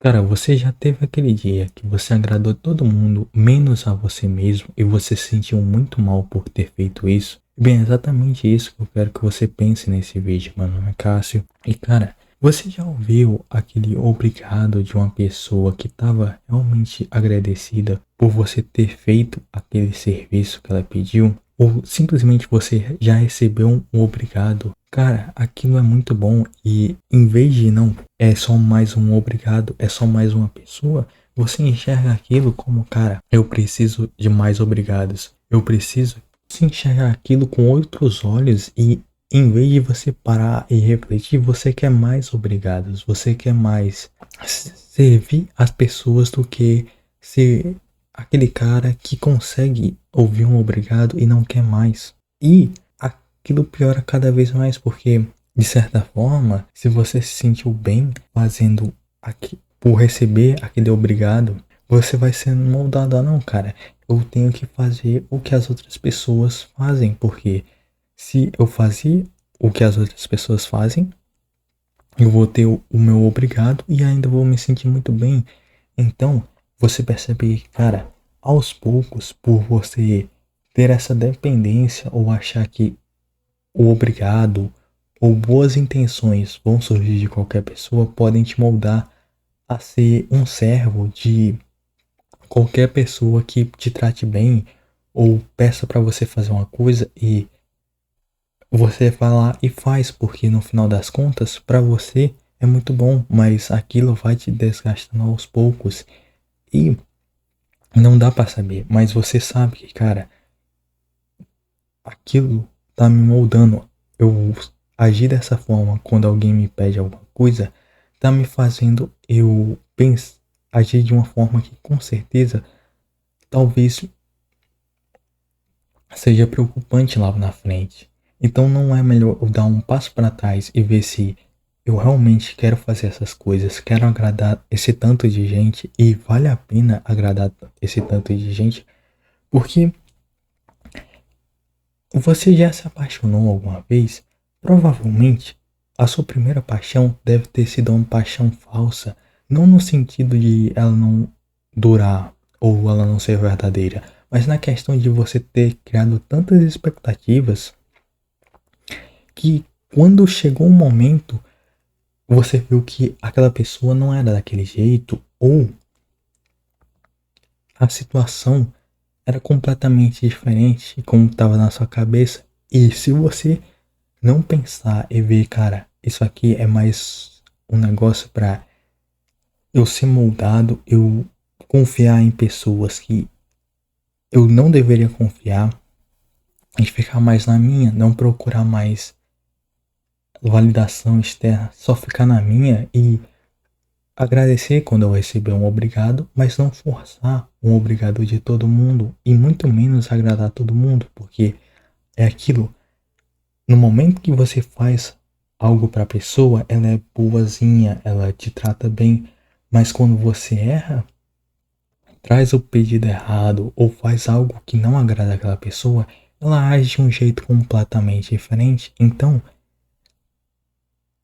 Cara, você já teve aquele dia que você agradou todo mundo, menos a você mesmo, e você se sentiu muito mal por ter feito isso? Bem, é exatamente isso que eu quero que você pense nesse vídeo. Meu nome é Cássio. E cara, você já ouviu aquele obrigado de uma pessoa que estava realmente agradecida por você ter feito aquele serviço que ela pediu? Ou simplesmente você já recebeu um obrigado? Cara, aquilo é muito bom e em vez de não é só mais um obrigado, é só mais uma pessoa, você enxerga aquilo como, cara, eu preciso de mais obrigados. Eu preciso se enxergar aquilo com outros olhos e em vez de você parar e refletir, você quer mais obrigados, você quer mais servir as pessoas do que ser aquele cara que consegue ouvir um obrigado e não quer mais. E aquilo piora cada vez mais porque, de certa forma, se você se sentiu bem fazendo por receber aquele obrigado, você vai sendo moldado a não, cara. Eu tenho que fazer o que as outras pessoas fazem, porque se eu fazer o que as outras pessoas fazem, eu vou ter o meu obrigado e ainda vou me sentir muito bem. Então, você percebe que, cara, aos poucos, por você ter essa dependência ou achar que o obrigado ou boas intenções vão surgir de qualquer pessoa, podem te moldar a ser um servo de qualquer pessoa que te trate bem ou peça para você fazer uma coisa e você vai lá e faz, porque no final das contas, para você é muito bom, mas aquilo vai te desgastando aos poucos e não dá para saber, mas você sabe que, cara, aquilo tá me moldando. Eu agir dessa forma quando alguém me pede alguma coisa, tá me fazendo eu agir de uma forma que com certeza talvez seja preocupante lá na frente. Então não é melhor eu dar um passo para trás e ver se eu realmente quero fazer essas coisas, quero agradar esse tanto de gente e vale a pena agradar esse tanto de gente, porque você já se apaixonou alguma vez? Provavelmente a sua primeira paixão deve ter sido uma paixão falsa, não no sentido de ela não durar ou ela não ser verdadeira, mas na questão de você ter criado tantas expectativas que quando chegou um momento você viu que aquela pessoa não era daquele jeito ou a situação era completamente diferente como estava na sua cabeça. E se você não pensar e ver, cara, isso aqui é mais um negócio para eu ser moldado, eu confiar em pessoas que eu não deveria confiar e ficar mais na minha, não procurar mais validação externa, só ficar na minha e agradecer quando eu receber um obrigado, mas não forçar um obrigado de todo mundo e muito menos agradar todo mundo, porque é aquilo. No momento que você faz algo para a pessoa, ela é boazinha, ela te trata bem, mas quando você erra, traz o pedido errado ou faz algo que não agrada aquela pessoa, ela age de um jeito completamente diferente. Então,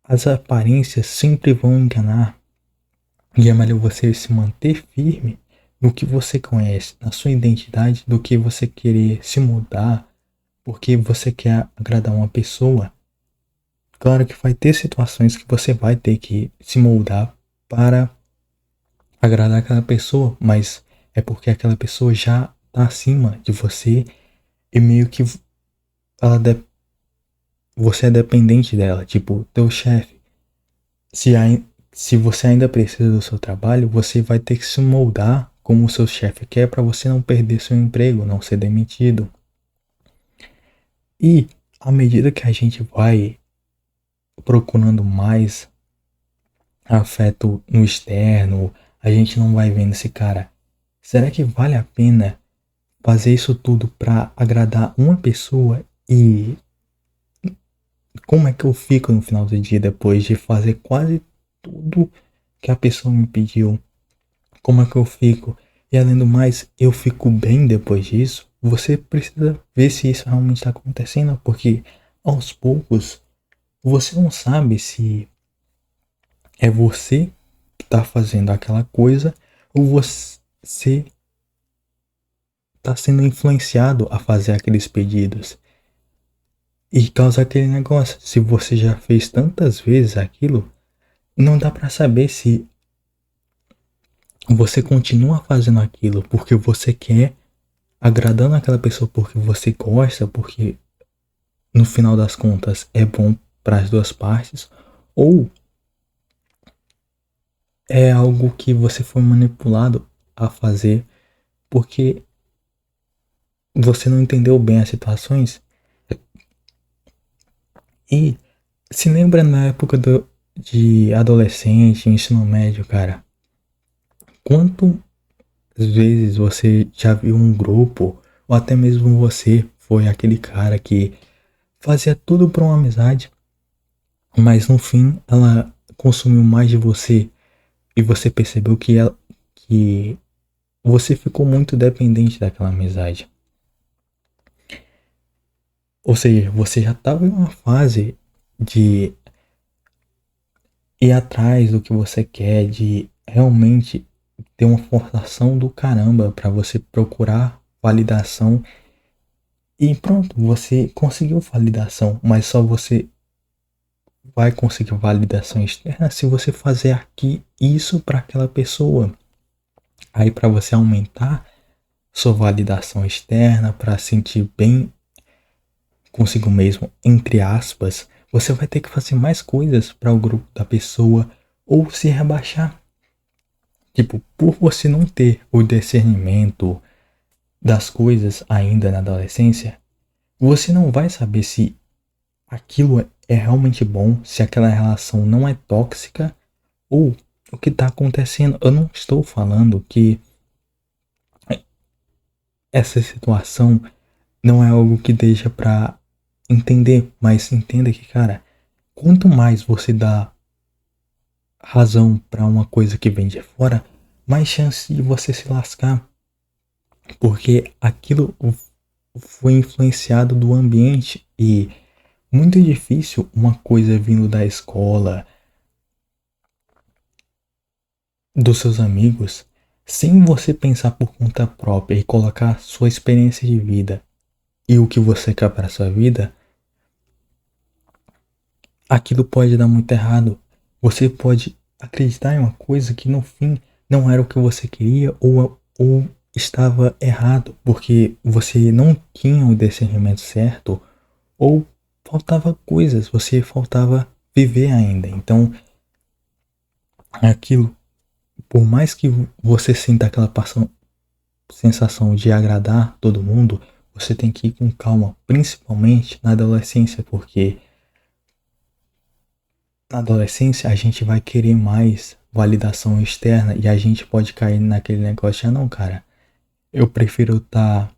as aparências sempre vão enganar e é melhor você se manter firme no que você conhece, na sua identidade, do que você querer se mudar porque você quer agradar uma pessoa. Claro que vai ter situações que você vai ter que se moldar para agradar aquela pessoa, mas é porque aquela pessoa já está acima de você e meio que ela você é dependente dela, tipo, teu chefe. Se, se você ainda precisa do seu trabalho, você vai ter que se moldar como o seu chefe quer para você não perder seu emprego, não ser demitido. E à medida que a gente vai procurando mais afeto no externo, a gente não vai vendo esse cara. Será que vale a pena fazer isso tudo para agradar uma pessoa e como é que eu fico no final do dia depois de fazer quase tudo que a pessoa me pediu? Como é que eu fico? E além do mais, eu fico bem depois disso? Você precisa ver se isso realmente está acontecendo, porque aos poucos você não sabe se é você que tá fazendo aquela coisa ou você tá sendo influenciado a fazer aqueles pedidos. E causa aquele negócio, se você já fez tantas vezes aquilo, não dá pra saber se você continua fazendo aquilo porque você quer, agradando aquela pessoa porque você gosta, porque no final das contas é bom para as duas partes, ou é algo que você foi manipulado a fazer porque você não entendeu bem as situações. E se lembra na época de adolescente, ensino médio, cara, quantas vezes você já viu um grupo, ou até mesmo você foi aquele cara que fazia tudo por uma amizade, mas no fim ela consumiu mais de você e você percebeu que você ficou muito dependente daquela amizade. Ou seja, você já estava em uma fase de ir atrás do que você quer, de realmente ter uma forçação do caramba para você procurar validação. E pronto, você conseguiu validação, mas só você vai conseguir validação externa se você fazer aqui isso para aquela pessoa. Aí para você aumentar sua validação externa, para sentir bem consigo mesmo, entre aspas, você vai ter que fazer mais coisas para o grupo da pessoa ou se rebaixar. Tipo, por você não ter o discernimento das coisas ainda na adolescência, você não vai saber se aquilo é realmente bom, se aquela relação não é tóxica ou o que está acontecendo. Eu não estou falando que essa situação não é algo que deixa para entender, mas entenda que, cara, quanto mais você dá razão para uma coisa que vem de fora, mais chance de você se lascar, porque aquilo foi influenciado do ambiente e muito difícil uma coisa vindo da escola, dos seus amigos, sem você pensar por conta própria e colocar sua experiência de vida e o que você quer para sua vida, aquilo pode dar muito errado. Você pode acreditar em uma coisa que no fim não era o que você queria ou estava errado, porque você não tinha o discernimento certo ou faltava coisas, você faltava viver ainda. Então, aquilo, por mais que você sinta aquela sensação de agradar todo mundo, você tem que ir com calma, principalmente na adolescência, porque na adolescência a gente vai querer mais validação externa e a gente pode cair naquele negócio de, não, cara, eu prefiro estar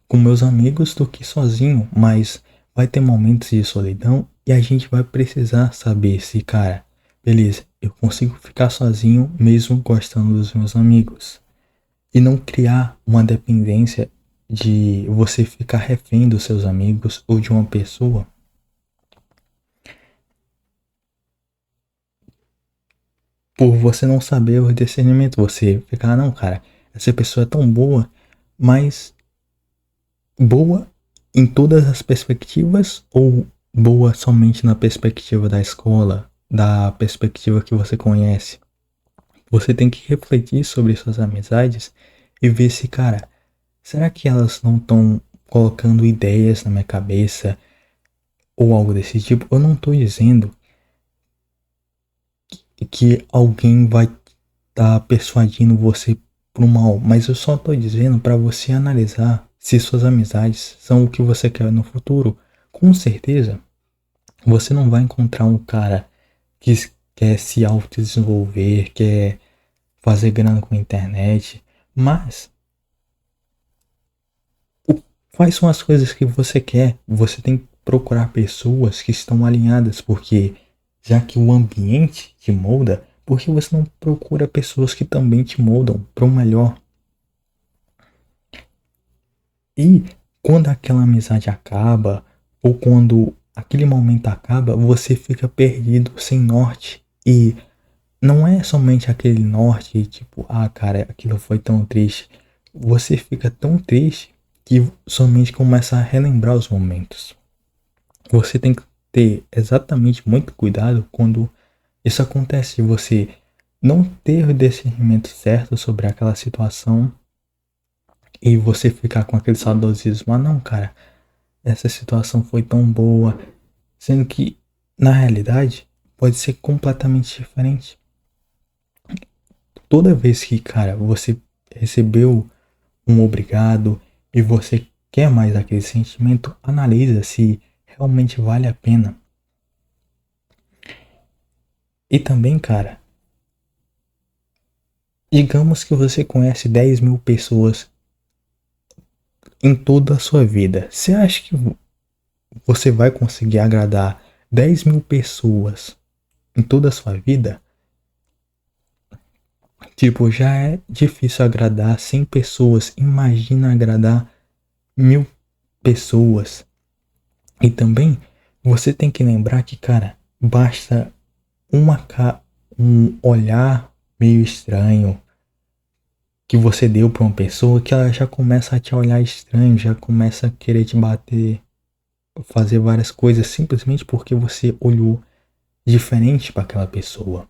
com meus amigos do que sozinho, mas vai ter momentos de solidão e a gente vai precisar saber se, cara, beleza, eu consigo ficar sozinho mesmo gostando dos meus amigos. E não criar uma dependência de você ficar refém dos seus amigos ou de uma pessoa. Por você não saber o discernimento, você ficar, não, cara, essa pessoa é tão boa, mas boa em todas as perspectivas ou boa somente na perspectiva da escola, da perspectiva que você conhece. Você tem que refletir sobre suas amizades e ver se, cara, será que elas não estão colocando ideias na minha cabeça ou algo desse tipo? Eu não estou dizendo que alguém vai estar persuadindo você pro mal, mas eu só estou dizendo para você analisar se suas amizades são o que você quer no futuro. Com certeza, você não vai encontrar um cara que quer se autodesenvolver, quer fazer grana com a internet, mas quais são as coisas que você quer? Você tem que procurar pessoas que estão alinhadas, porque já que o ambiente te molda, por que você não procura pessoas que também te moldam para o melhor? E quando aquela amizade acaba, ou quando aquele momento acaba, você fica perdido, sem norte. E não é somente aquele norte, tipo, ah, cara, aquilo foi tão triste. Você fica tão triste que somente começa a relembrar os momentos. Você tem que ter exatamente muito cuidado quando isso acontece, você não ter o discernimento certo sobre aquela situação e você ficar com aquele saudosismo. Ah, não, cara, essa situação foi tão boa, sendo que na realidade pode ser completamente diferente. Toda vez que, cara, você recebeu um obrigado e você quer mais aquele sentimento, analisa se realmente vale a pena. E também, cara, digamos que você conhece 10 mil pessoas em toda a sua vida. Você acha que você vai conseguir agradar 10 mil pessoas em toda a sua vida? Tipo, já é difícil agradar 100 pessoas. Imagina agradar 1000 pessoas. E também você tem que lembrar que, cara, basta um olhar meio estranho que você deu para uma pessoa que ela já começa a te olhar estranho, já começa a querer te bater, fazer várias coisas simplesmente porque você olhou diferente para aquela pessoa.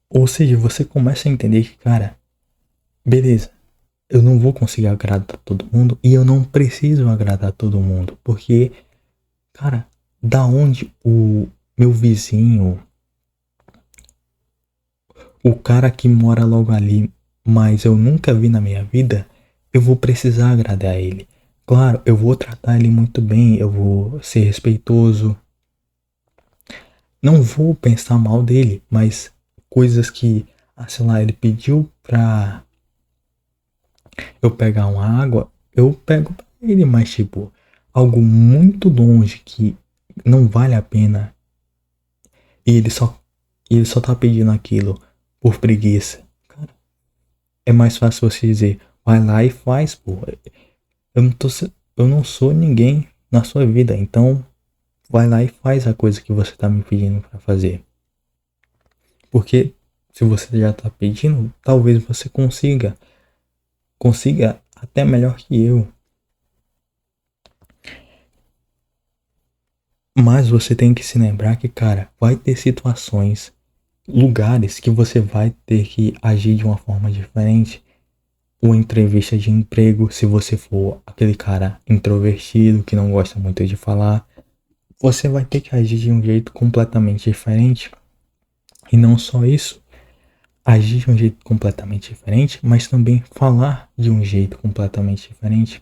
Ou seja, você começa a entender que, cara, beleza, eu não vou conseguir agradar todo mundo e eu não preciso agradar todo mundo, porque, cara, da onde o meu vizinho, o cara que mora logo ali, mas eu nunca vi na minha vida, eu vou precisar agradar ele. Claro, eu vou tratar ele muito bem, eu vou ser respeitoso, não vou pensar mal dele, mas coisas que, sei lá, ele pediu pra eu pegar uma água, eu pego pra ele, mas tipo, algo muito longe que não vale a pena e ele só tá pedindo aquilo por preguiça. Cara, é mais fácil você dizer, vai lá e faz, pô. Eu não tô, eu não sou ninguém na sua vida, então vai lá e faz a coisa que você tá me pedindo pra fazer. Porque se você já tá pedindo, talvez você consiga até melhor que eu. Mas você tem que se lembrar que, cara, vai ter situações, lugares que você vai ter que agir de uma forma diferente. Ou entrevista de emprego, se você for aquele cara introvertido que não gosta muito de falar, você vai ter que agir de um jeito completamente diferente. E não só isso, agir de um jeito completamente diferente, mas também falar de um jeito completamente diferente,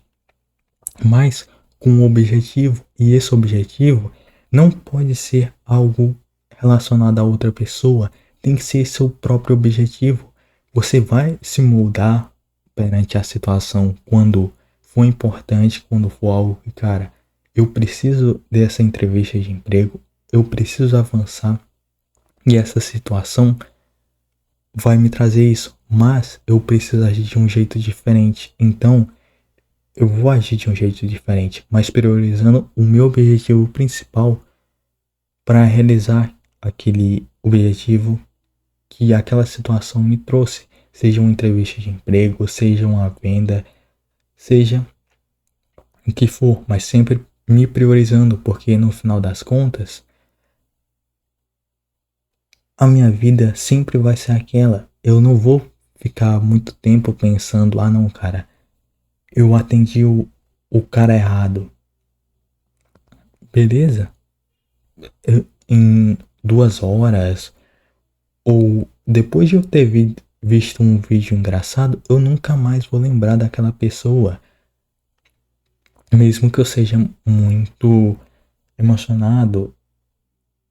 mas com um objetivo. E esse objetivo não pode ser algo relacionado a outra pessoa, tem que ser seu próprio objetivo. Você vai se moldar perante a situação quando for importante, quando for algo que, cara, eu preciso dessa entrevista de emprego, eu preciso avançar e essa situação vai me trazer isso, mas eu preciso agir de um jeito diferente. Então, eu vou agir de um jeito diferente, mas priorizando o meu objetivo principal para realizar aquele objetivo que aquela situação me trouxe, seja uma entrevista de emprego, seja uma venda, seja o que for, mas sempre me priorizando, porque no final das contas, a minha vida sempre vai ser aquela. Eu não vou ficar muito tempo pensando, ah não, cara, eu atendi o cara errado. Beleza? Em 2 horas, ou depois de eu ter visto um vídeo engraçado, eu nunca mais vou lembrar daquela pessoa. Mesmo que eu seja muito emocionado.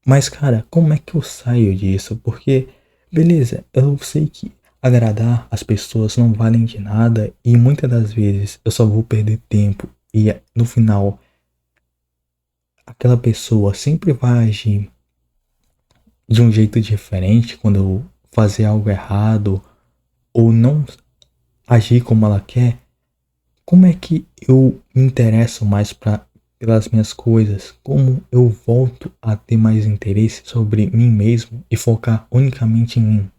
Mas, cara, como é que eu saio disso? Porque, beleza, eu sei que agradar as pessoas não valem de nada e muitas das vezes eu só vou perder tempo e no final aquela pessoa sempre vai agir de um jeito diferente quando eu fazer algo errado ou não agir como ela quer. Como é que eu me interesso mais pelas minhas coisas, como eu volto a ter mais interesse sobre mim mesmo e focar unicamente em mim.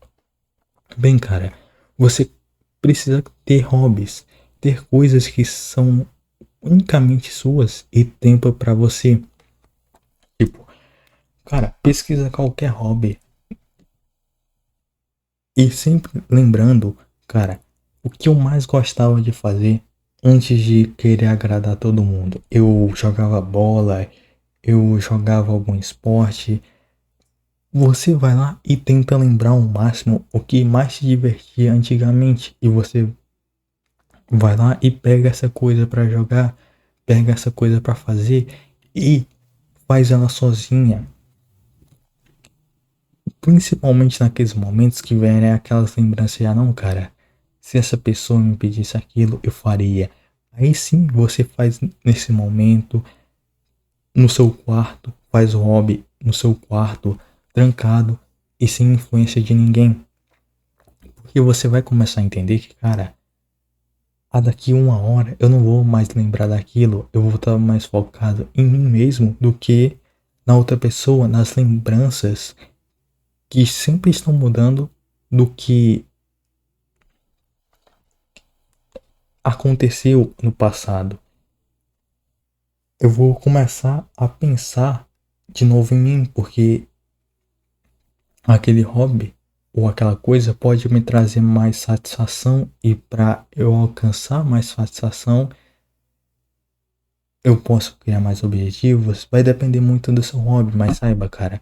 Bem, cara, você precisa ter hobbies, ter coisas que são unicamente suas e tempo pra você. Tipo, cara, pesquisa qualquer hobby e sempre lembrando, cara, o que eu mais gostava de fazer antes de querer agradar todo mundo. Eu jogava bola, eu jogava algum esporte. Você vai lá e tenta lembrar ao máximo o que mais te divertia antigamente e você vai lá e pega essa coisa pra jogar, pega essa coisa pra fazer e faz ela sozinha. Principalmente naqueles momentos que vem aquelas lembranças, ah não, cara, se essa pessoa me pedisse aquilo, eu faria. Aí sim você faz nesse momento, no seu quarto, faz o hobby no seu quarto, trancado e sem influência de ninguém. Porque você vai começar a entender que, cara, daqui uma hora eu não vou mais lembrar daquilo, eu vou estar mais focado em mim mesmo do que na outra pessoa, nas lembranças que sempre estão mudando do que aconteceu no passado. Eu vou começar a pensar de novo em mim, porque aquele hobby ou aquela coisa pode me trazer mais satisfação e para eu alcançar mais satisfação, eu posso criar mais objetivos. Vai depender muito do seu hobby, mas saiba, cara,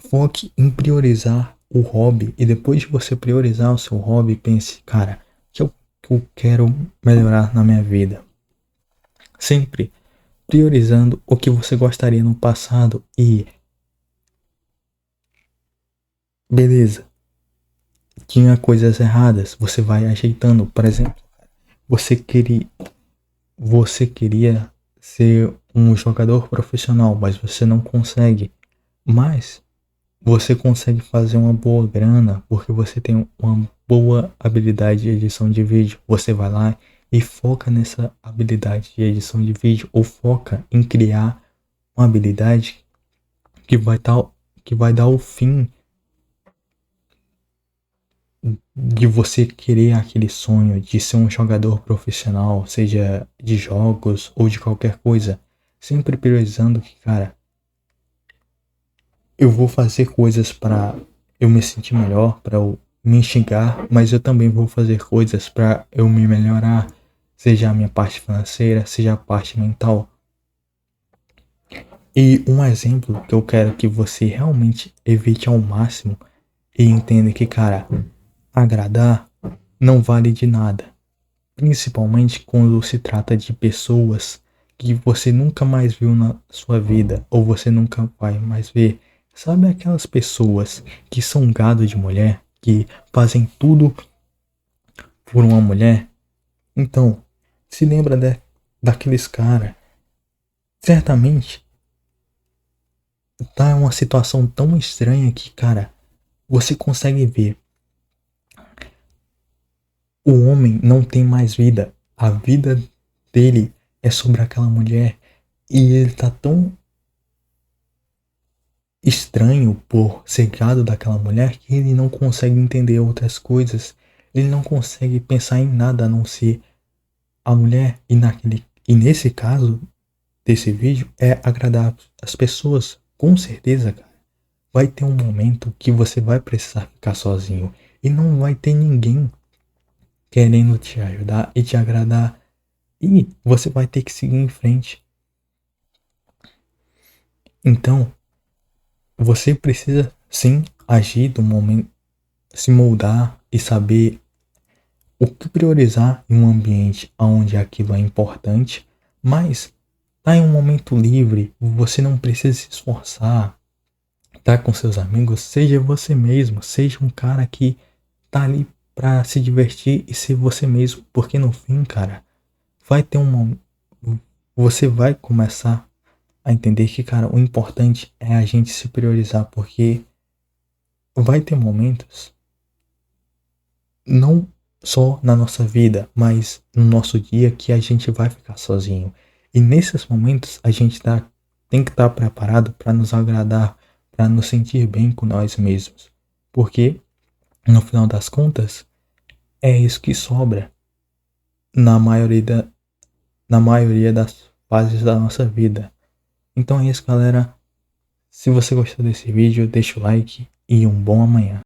foque em priorizar o hobby e depois de você priorizar o seu hobby, pense, cara, que eu quero melhorar na minha vida. Sempre priorizando o que você gostaria no passado e beleza, tinha coisas erradas, você vai ajeitando. Por exemplo, você queria, você queria ser um jogador profissional, mas você não consegue. Mas você consegue fazer uma boa grana porque você tem uma boa habilidade de edição de vídeo. Você vai lá e foca nessa habilidade de edição de vídeo ou foca em criar uma habilidade que vai dar o fim de você querer aquele sonho de ser um jogador profissional, seja de jogos ou de qualquer coisa, sempre priorizando que, cara, eu vou fazer coisas para eu me sentir melhor, para eu me enxergar, mas eu também vou fazer coisas para eu me melhorar, seja a minha parte financeira, seja a parte mental. E um exemplo que eu quero que você realmente evite ao máximo e entenda que, cara, agradar não vale de nada. Principalmente quando se trata de pessoas que você nunca mais viu na sua vida ou você nunca vai mais ver. Sabe aquelas pessoas que são gado de mulher, que fazem tudo por uma mulher? Então, se lembra daqueles caras. Certamente tá uma situação tão estranha que, cara, você consegue ver. O homem não tem mais vida. A vida dele é sobre aquela mulher. E ele tá tão estranho por ser gado daquela mulher que ele não consegue entender outras coisas. Ele não consegue pensar em nada a não ser a mulher. E nesse caso desse vídeo é agradar as pessoas. Com certeza, cara. Vai ter um momento que você vai precisar ficar sozinho e não vai ter ninguém querendo te ajudar e te agradar. E você vai ter que seguir em frente. Então, você precisa sim agir do momento, se moldar e saber o que priorizar em um ambiente onde aquilo é importante, mas tá em um momento livre, você não precisa se esforçar, tá com seus amigos, seja você mesmo, seja um cara que tá ali pra se divertir e ser você mesmo, porque no fim, cara, vai ter você vai começar a entender que, cara, o importante é a gente se priorizar, porque vai ter momentos, não só na nossa vida, mas no nosso dia que a gente vai ficar sozinho. E nesses momentos a gente tem que estar preparado para nos agradar, para nos sentir bem com nós mesmos. Porque, no final das contas, é isso que sobra na na maioria das fases da nossa vida. Então é isso, galera. Se você gostou desse vídeo, deixa o like e um bom amanhã.